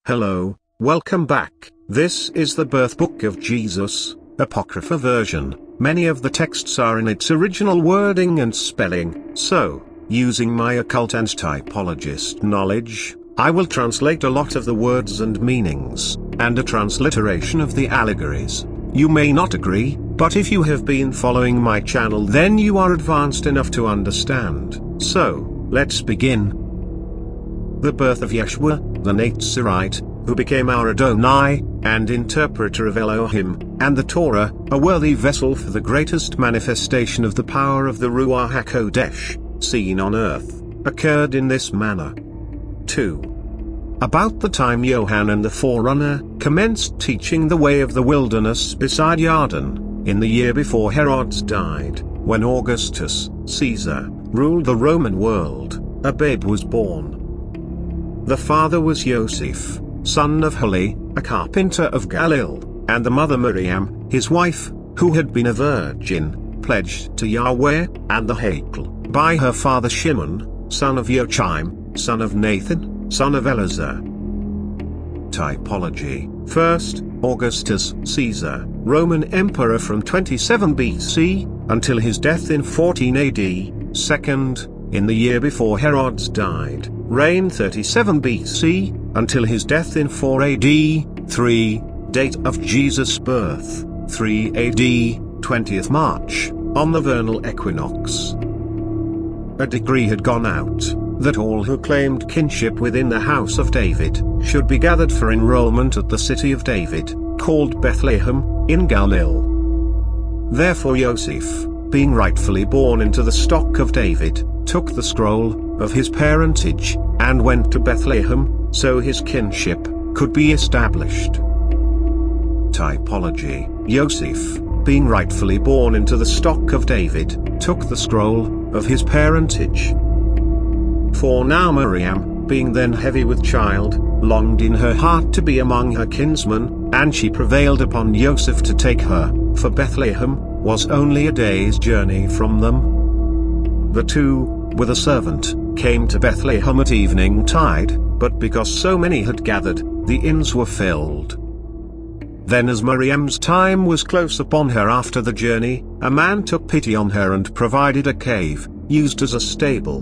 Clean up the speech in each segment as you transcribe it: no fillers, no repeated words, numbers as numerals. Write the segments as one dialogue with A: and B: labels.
A: Hello, welcome back. This is the birth book of Jesus, Apocrypha version. Many of the texts are in its original wording and spelling, so, using my occult and typologist knowledge, I will translate a lot of the words and meanings, and a transliteration of the allegories. You may not agree, but if you have been following my channel then you are advanced enough to understand. So, let's begin. The birth of Yeshua, the Nazarite, who became our Adonai, and interpreter of Elohim, and the Torah, a worthy vessel for the greatest manifestation of the power of the Ruach HaKodesh, seen on earth, occurred in this manner. 2. About the time Yohanan the Forerunner commenced teaching the way of the wilderness beside Yarden, in the year before Herod died, when Augustus, Caesar, ruled the Roman world, a babe was born. The father was Joseph, son of Heli, a carpenter of Galilee, and the mother Miriam, his wife, who had been a virgin, pledged to Yahweh, and the Hakel, by her father Shimon, son of Joachim, son of Nathan, son of Eleazar. Typology. First, Augustus Caesar, Roman emperor from 27 BC, until his death in 14 AD, second, in the year before Herod died, reigned 37 BC, until his death in 4 AD, 3, date of Jesus' birth, 3 AD, 20th March, on the vernal equinox. A decree had gone out, that all who claimed kinship within the house of David, should be gathered for enrollment at the city of David, called Bethlehem, in Galilee. Therefore Joseph, being rightfully born into the stock of David, took the scroll of his parentage, and went to Bethlehem, so his kinship could be established. Typology. Joseph, being rightfully born into the stock of David, took the scroll of his parentage. For now Miriam, being then heavy with child, longed in her heart to be among her kinsmen, and she prevailed upon Joseph to take her, for Bethlehem was only a day's journey from them. The two, with a servant, came to Bethlehem at evening tide, but because so many had gathered, the inns were filled. Then as Miriam's time was close upon her after the journey, a man took pity on her and provided a cave, used as a stable.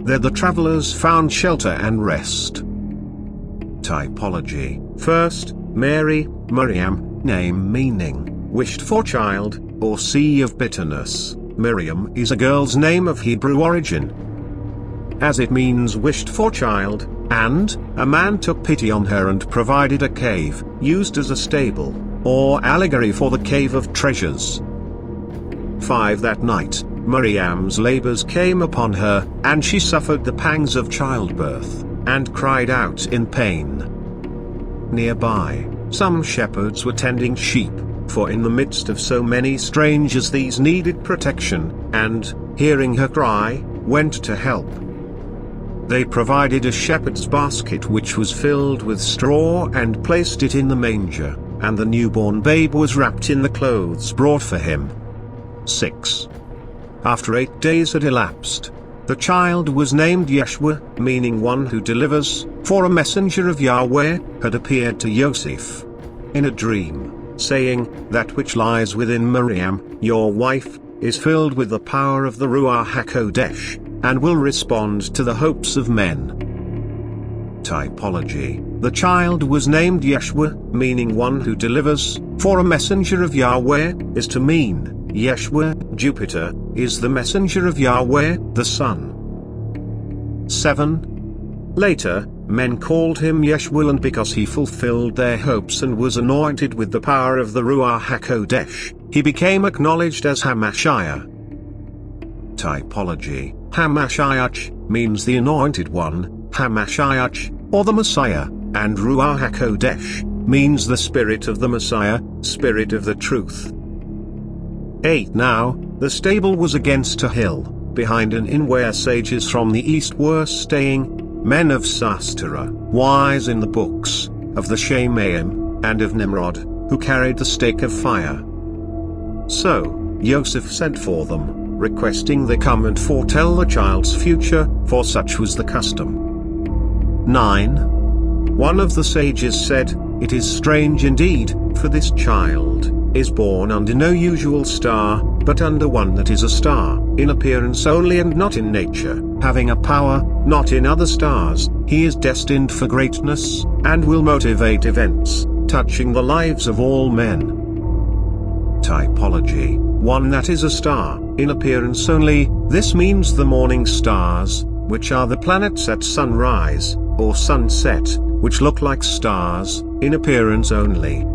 A: There the travelers found shelter and rest. Typology. First, Mary, Miriam, name meaning, wished for child, or sea of bitterness. Miriam is a girl's name of Hebrew origin, as it means wished for child, and, a man took pity on her and provided a cave, used as a stable, or allegory for the cave of treasures. 5. That night, Miriam's labors came upon her, and she suffered the pangs of childbirth, and cried out in pain. Nearby, some shepherds were tending sheep, for in the midst of so many strangers these needed protection, and, hearing her cry, went to help. They provided a shepherd's basket which was filled with straw and placed it in the manger, and the newborn babe was wrapped in the clothes brought for him. 6. After 8 days had elapsed, the child was named Yeshua, meaning one who delivers, for a messenger of Yahweh had appeared to Joseph in a dream, saying, "That which lies within Miriam, your wife, is filled with the power of the Ruach HaKodesh, and will respond to the hopes of men." Typology. The child was named Yeshua, meaning one who delivers, for a messenger of Yahweh, is to mean, Yeshua, Jupiter, is the messenger of Yahweh, the sun. 7. Later, men called him Yeshua, and because he fulfilled their hopes and was anointed with the power of the Ruach HaKodesh, he became acknowledged as Hamashiach. Typology. Hamashiach means the anointed one, Hamashiach, or the Messiah, and Ruach HaKodesh means the Spirit of the Messiah, Spirit of the truth. 8. Now, the stable was against a hill, behind an inn where sages from the east were staying, men of Sastera, wise in the books, of the Shemaim, and of Nimrod, who carried the stake of fire. So, Joseph sent for them, requesting they come and foretell the child's future, for such was the custom. 9. One of the sages said, "It is strange indeed, for this child is born under no usual star, but under one that is a star, in appearance only and not in nature, having a power, not in other stars. He is destined for greatness, and will motivate events, touching the lives of all men." Typology: one that is a star, in appearance only. This means the morning stars, which are the planets at sunrise, or sunset, which look like stars, in appearance only.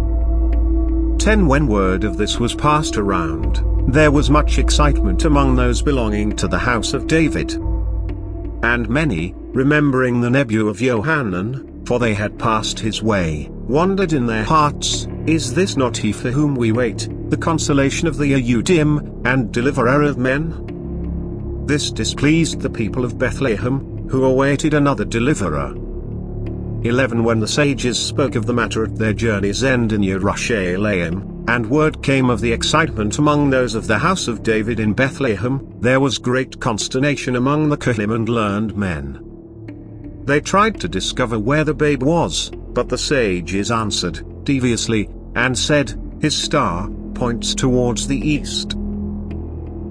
A: 10 When word of this was passed around, there was much excitement among those belonging to the house of David. And many, remembering the nebula of Johanan, for they had passed his way, wondered in their hearts, "Is this not he for whom we wait, the consolation of the Yehudim, and deliverer of men?" This displeased the people of Bethlehem, who awaited another deliverer. 11 When the sages spoke of the matter at their journey's end in Jerusalem, and word came of the excitement among those of the house of David in Bethlehem, there was great consternation among the Kohanim and learned men. They tried to discover where the babe was, but the sages answered, deviously, and said, "His star points towards the east."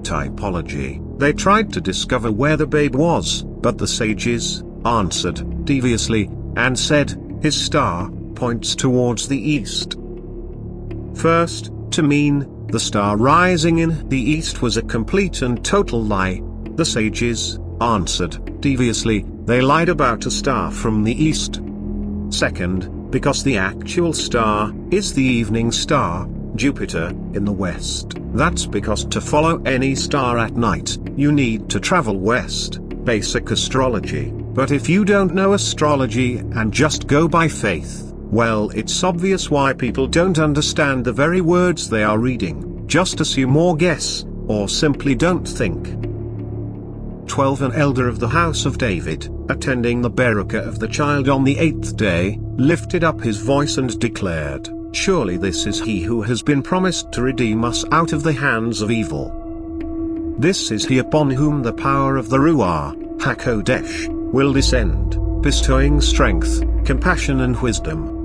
A: Typology: they tried to discover where the babe was, but the sages answered, deviously, and said, "His star points towards the east." First, to mean, the star rising in the east was a complete and total lie. The sages answered, deviously, they lied about a star from the east. Second, because the actual star is the evening star, Jupiter, in the west. That's because to follow any star at night, you need to travel west, basic astrology. But if you don't know astrology and just go by faith, well, it's obvious why people don't understand the very words they are reading, just assume or guess, or simply don't think. 12 An elder of the house of David, attending the Barakah of the child on the 8th day, lifted up his voice and declared, "Surely this is he who has been promised to redeem us out of the hands of evil. This is he upon whom the power of the Ruach HaKodesh will descend, bestowing strength, compassion and wisdom.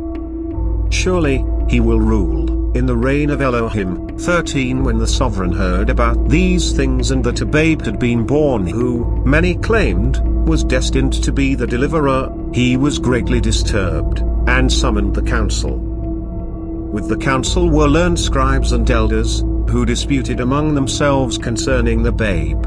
A: Surely, he will rule, in the reign of Elohim." 13 When the sovereign heard about these things and that a babe had been born who, many claimed, was destined to be the deliverer, he was greatly disturbed, and summoned the council. With the council were learned scribes and elders, who disputed among themselves concerning the babe.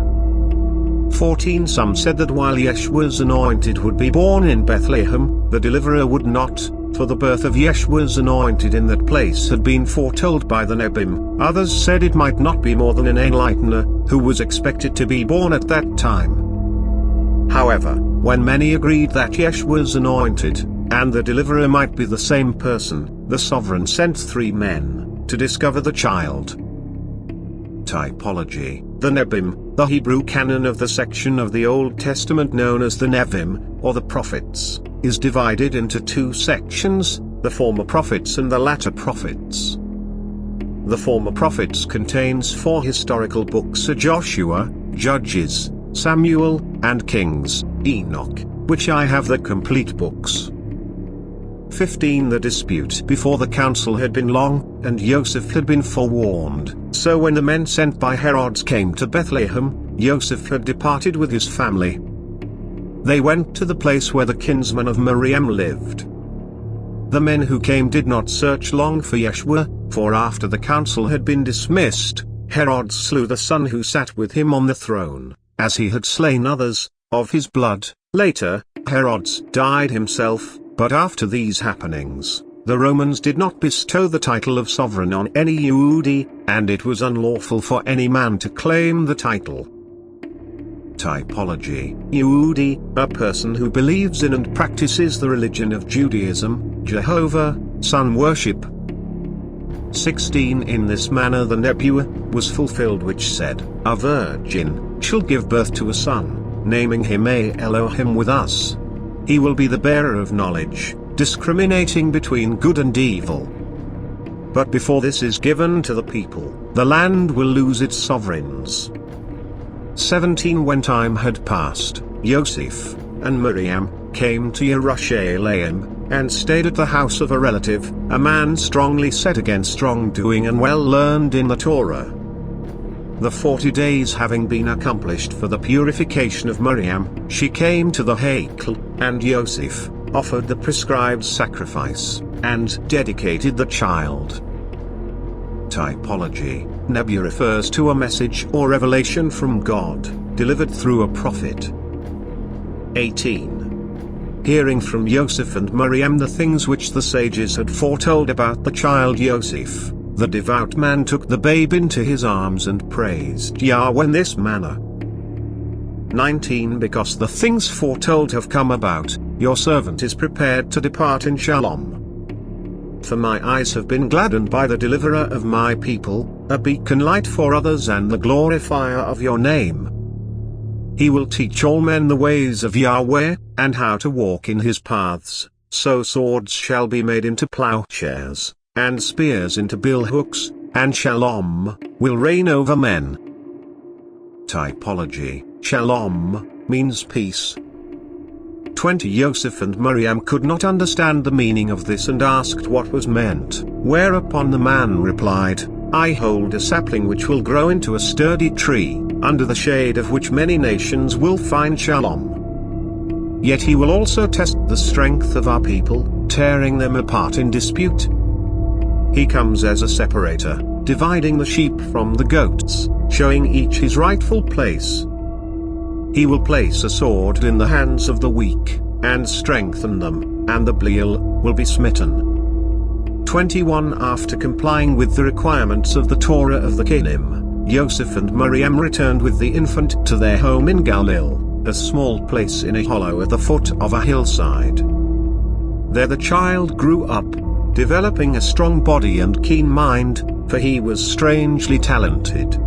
A: 14 Some said that while Yeshua's anointed would be born in Bethlehem, the deliverer would not, for the birth of Yeshua's anointed in that place had been foretold by the Nebim. Others said it might not be more than an enlightener, who was expected to be born at that time. However, when many agreed that Yeshua's anointed, and the deliverer might be the same person, the sovereign sent 3 men, to discover the child. Typology: the Nebim, the Hebrew canon of the section of the Old Testament known as the Nevim, or the prophets, is divided into 2 sections, the former prophets and the latter prophets. The former prophets contains 4 historical books: Joshua, Judges, Samuel, and Kings, Enoch, which I have the complete books. 15 The dispute before the council had been long, and Joseph had been forewarned, so when the men sent by Herod came to Bethlehem, Joseph had departed with his family. They went to the place where the kinsman of Miriam lived. The men who came did not search long for Yeshua, for after the council had been dismissed, Herod slew the son who sat with him on the throne, as he had slain others, of his blood. Later, Herod died himself, but after these happenings, the Romans did not bestow the title of sovereign on any Yehudi, and it was unlawful for any man to claim the title. Typology: Yehudi, a person who believes in and practices the religion of Judaism, Jehovah, sun worship. 16 In this manner the nebula was fulfilled which said, "A virgin shall give birth to a son, naming him Elohim with us. He will be the bearer of knowledge, discriminating between good and evil." But before this is given to the people, the land will lose its sovereigns. 17 When time had passed, Joseph and Miriam came to Jerusalem, and stayed at the house of a relative, a man strongly set against wrongdoing and well learned in the Torah. The 40 days having been accomplished for the purification of Miriam, she came to the Heikel, and Joseph offered the prescribed sacrifice, and dedicated the child. Typology. Nebuah refers to a message or revelation from God, delivered through a prophet. 18. Hearing from Joseph and Miriam the things which the sages had foretold about the child Joseph, the devout man took the babe into his arms and praised Yahweh in this manner. 19. Because the things foretold have come about, your servant is prepared to depart in shalom. For my eyes have been gladdened by the deliverer of my people, a beacon light for others and the glorifier of your name. He will teach all men the ways of Yahweh, and how to walk in his paths, so swords shall be made into plowshares, and spears into billhooks, and shalom will reign over men. Typology. Shalom means peace. 20. Joseph and Miriam could not understand the meaning of this and asked what was meant, whereupon the man replied, I hold a sapling which will grow into a sturdy tree, under the shade of which many nations will find shalom. Yet he will also test the strength of our people, tearing them apart in dispute. He comes as a separator, dividing the sheep from the goats, showing each his rightful place. He will place a sword in the hands of the weak, and strengthen them, and the Belial will be smitten. 21. After complying with the requirements of the Torah of the Kelim, Joseph and Miriam returned with the infant to their home in Galilee, a small place in a hollow at the foot of a hillside. There the child grew up, developing a strong body and keen mind, for he was strangely talented.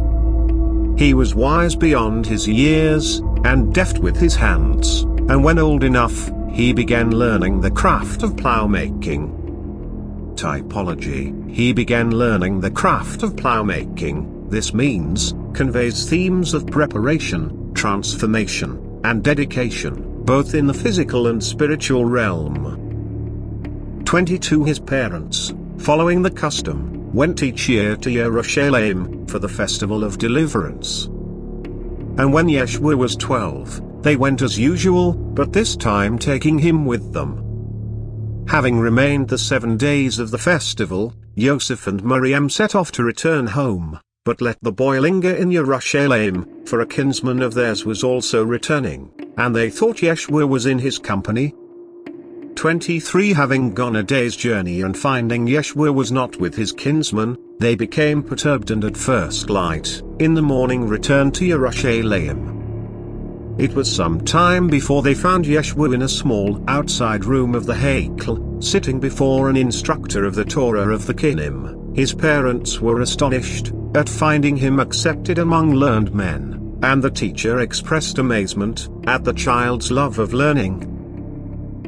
A: He was wise beyond his years, and deft with his hands, and when old enough, he began learning the craft of plough-making. Typology. He began learning the craft of plough-making. This means, conveys themes of preparation, transformation, and dedication, both in the physical and spiritual realm. 22. His parents, following the custom, went each year to Jerusalem for the festival of deliverance. And when Yeshua was 12, they went as usual, but this time taking him with them. Having remained the 7 days of the festival, Joseph and Miriam set off to return home, but let the boy linger in Jerusalem, for a kinsman of theirs was also returning, and they thought Yeshua was in his company. 23. Having gone a day's journey and finding Yeshua was not with his kinsman, they became perturbed and at first light, in the morning returned to Jerusalem. It was some time before they found Yeshua in a small outside room of the Heikel, sitting before an instructor of the Torah of the Kelim. His parents were astonished at finding him accepted among learned men, and the teacher expressed amazement at the child's love of learning.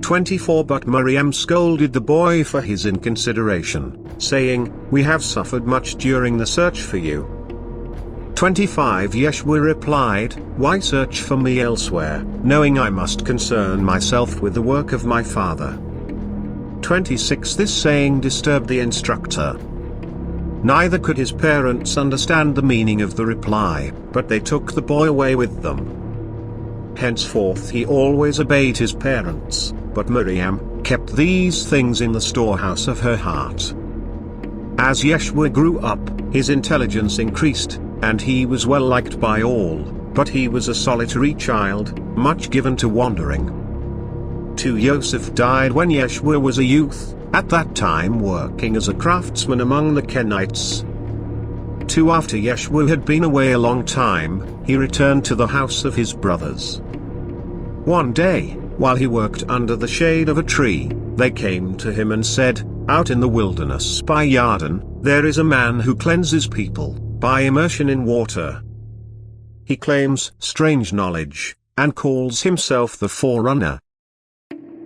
A: 24. But Miriam scolded the boy for his inconsideration, saying, We have suffered much during the search for you. 25. Yeshua replied, Why search for me elsewhere, knowing I must concern myself with the work of my Father? 26. This saying disturbed the instructor. Neither could his parents understand the meaning of the reply, but they took the boy away with them. Henceforth he always obeyed his parents, but Miriam kept these things in the storehouse of her heart. As Yeshua grew up, his intelligence increased, and he was well liked by all, but he was a solitary child, much given to wandering. 2. Joseph died when Yeshua was a youth, at that time working as a craftsman among the Kenites. 2. After Yeshua had been away a long time, he returned to the house of his brothers. One day, while he worked under the shade of a tree, they came to him and said, Out in the wilderness by Yarden, there is a man who cleanses people by immersion in water. He claims strange knowledge, and calls himself the Forerunner.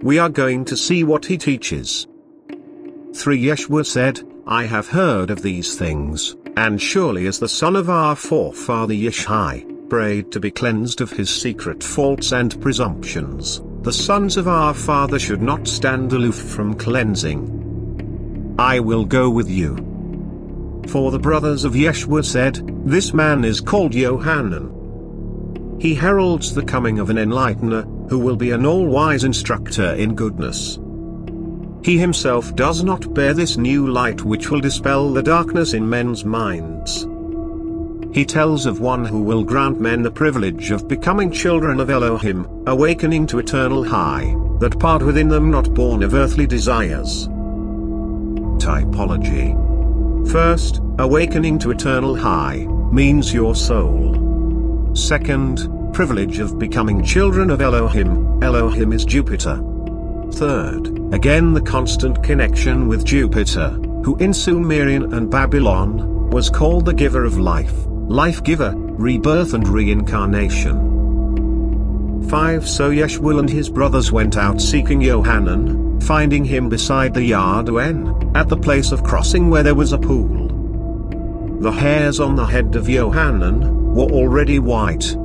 A: We are going to see what he teaches. 3. Yeshua said, I have heard of these things, and surely as the son of our forefather Yeshai prayed to be cleansed of his secret faults and presumptions, the sons of our father should not stand aloof from cleansing. I will go with you. For the brothers of Yeshua said, this man is called Yohanan. He heralds the coming of an enlightener, who will be an all-wise instructor in goodness. He himself does not bear this new light which will dispel the darkness in men's minds. He tells of one who will grant men the privilege of becoming children of Elohim, awakening to eternal high, that part within them not born of earthly desires. Typology. First, awakening to eternal high, means your soul. Second, privilege of becoming children of Elohim, Elohim is Jupiter. Third, again the constant connection with Jupiter, who in Sumerian and Babylon, was called the giver of life, life-giver, rebirth and reincarnation. 5. So Yeshua and his brothers went out seeking Yohanan, finding him beside the Yarden, at the place of crossing where there was a pool. The hairs on the head of Yohanan were already white.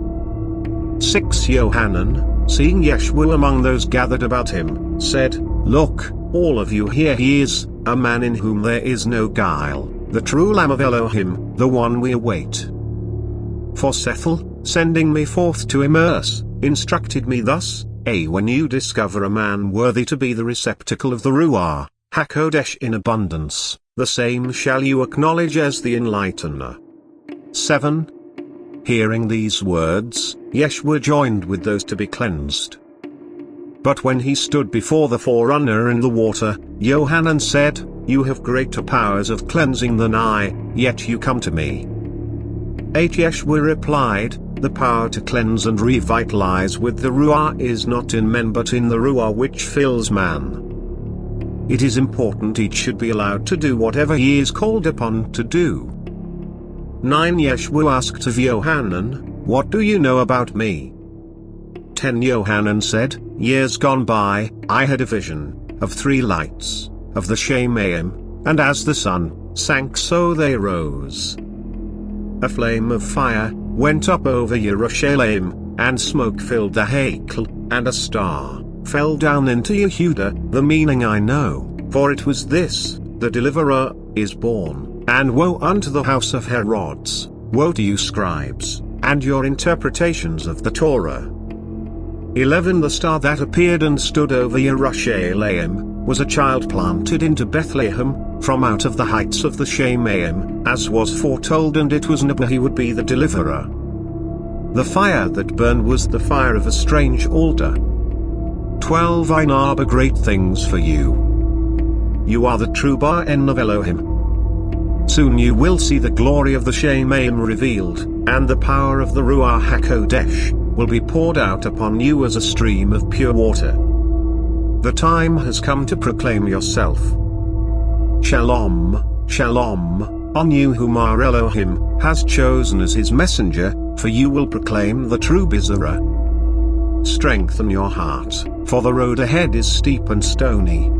A: 6. Yohanan, seeing Yeshua among those gathered about him, said, Look, all of you here, he is, a man in whom there is no guile, the true Lamb of Elohim, the one we await. For Sethel, sending me forth to immerse, instructed me thus, when you discover a man worthy to be the receptacle of the Ruach HaKodesh in abundance, the same shall you acknowledge as the enlightener. 7. Hearing these words, Yeshua joined with those to be cleansed. But when he stood before the forerunner in the water, Yohanan said, You have greater powers of cleansing than I, yet you come to me. 8. Yeshua replied, The power to cleanse and revitalize with the Ruach is not in men but in the Ruach which fills man. It is important each should be allowed to do whatever he is called upon to do. 9. Yeshua asked of Yohanan, What do you know about me? 10. Yohanan said, Years gone by, I had a vision, of 3 lights, of the Shemaim, and as the sun sank so they rose. A flame of fire went up over Yerushalayim, and smoke filled the Heikel, and a star fell down into Yehuda. The meaning I know, for it was this, the deliverer is born. And woe unto the house of Herods, woe to you scribes, and your interpretations of the Torah. 11. The star that appeared and stood over Yerushalayim, was a child planted into Bethlehem, from out of the heights of the Shemaim, as was foretold, and it was Nebuah he would be the deliverer. The fire that burned was the fire of a strange altar. 12. I narbor great things for you. You are the true Ba'en of Elohim. Soon you will see the glory of the Shemaim revealed, and the power of the Ruach HaKodesh will be poured out upon you as a stream of pure water. The time has come to proclaim yourself. Shalom, Shalom, on you whom our Elohim has chosen as his messenger, for you will proclaim the true Bezerah. Strengthen your heart, for the road ahead is steep and stony.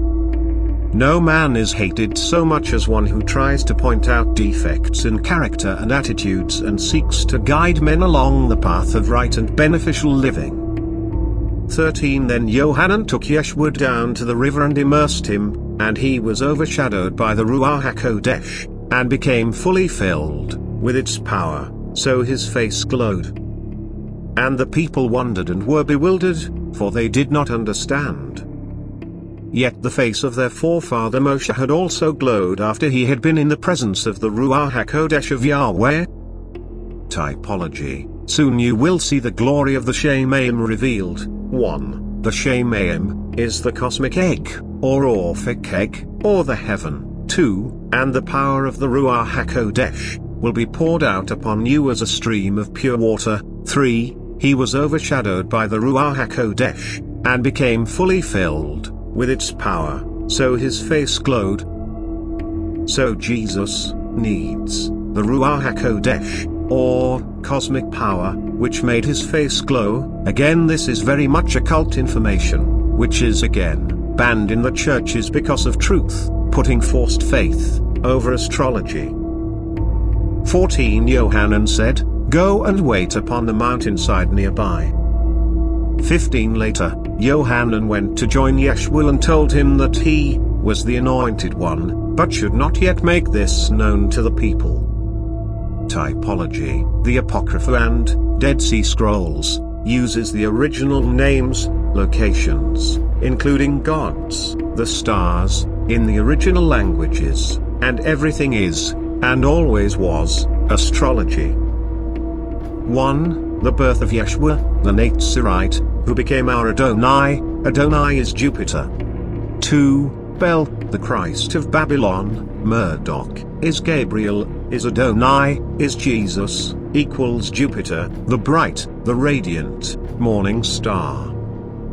A: No man is hated so much as one who tries to point out defects in character and attitudes and seeks to guide men along the path of right and beneficial living. 13. Then Yohanan took Yeshua down to the river and immersed him, and he was overshadowed by the Ruach HaKodesh, and became fully filled with its power, so his face glowed. And the people wondered and were bewildered, for they did not understand. Yet the face of their forefather Moshe had also glowed after he had been in the presence of the Ruach HaKodesh of Yahweh. Typology. Soon you will see the glory of the Shemaim revealed. 1. The Shemaim is the cosmic egg, or Orphic egg, or the heaven. 2. And the power of the Ruach HaKodesh will be poured out upon you as a stream of pure water. 3. He was overshadowed by the Ruach HaKodesh, and became fully filled with its power, so his face glowed. So Jesus needs the Ruach HaKodesh, or cosmic power, which made his face glow. Again, this is very much occult information, which is again banned in the churches because of truth, putting forced faith over astrology. 14. Yohanan said, Go and wait upon the mountainside nearby. 15. Later, Yohanan went to join Yeshua and told him that he was the anointed one, but should not yet make this known to the people. Typology. The Apocrypha and Dead Sea Scrolls uses the original names, locations, including gods, the stars, in the original languages, and everything is, and always was, astrology. 1. The birth of Yeshua, the Nazarite, who became our Adonai. Adonai is Jupiter. 2. Bel, the Christ of Babylon. Murdoch is Gabriel, is Adonai, is Jesus, equals Jupiter, the bright, the radiant, morning star.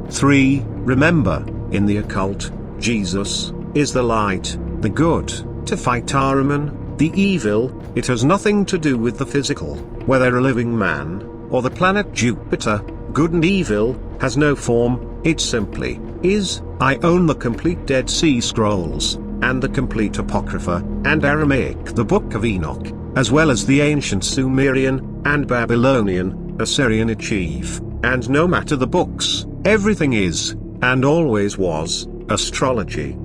A: 3. Remember, in the occult, Jesus is the light, the good, to fight Ahriman, the evil. It has nothing to do with the physical, whether a living man, or the planet Jupiter. Good and evil has no form, it simply is. I own the complete Dead Sea Scrolls, and the complete Apocrypha, and Aramaic the Book of Enoch, as well as the ancient Sumerian, and Babylonian, Assyrian Achieve, and no matter the books, everything is, and always was, astrology.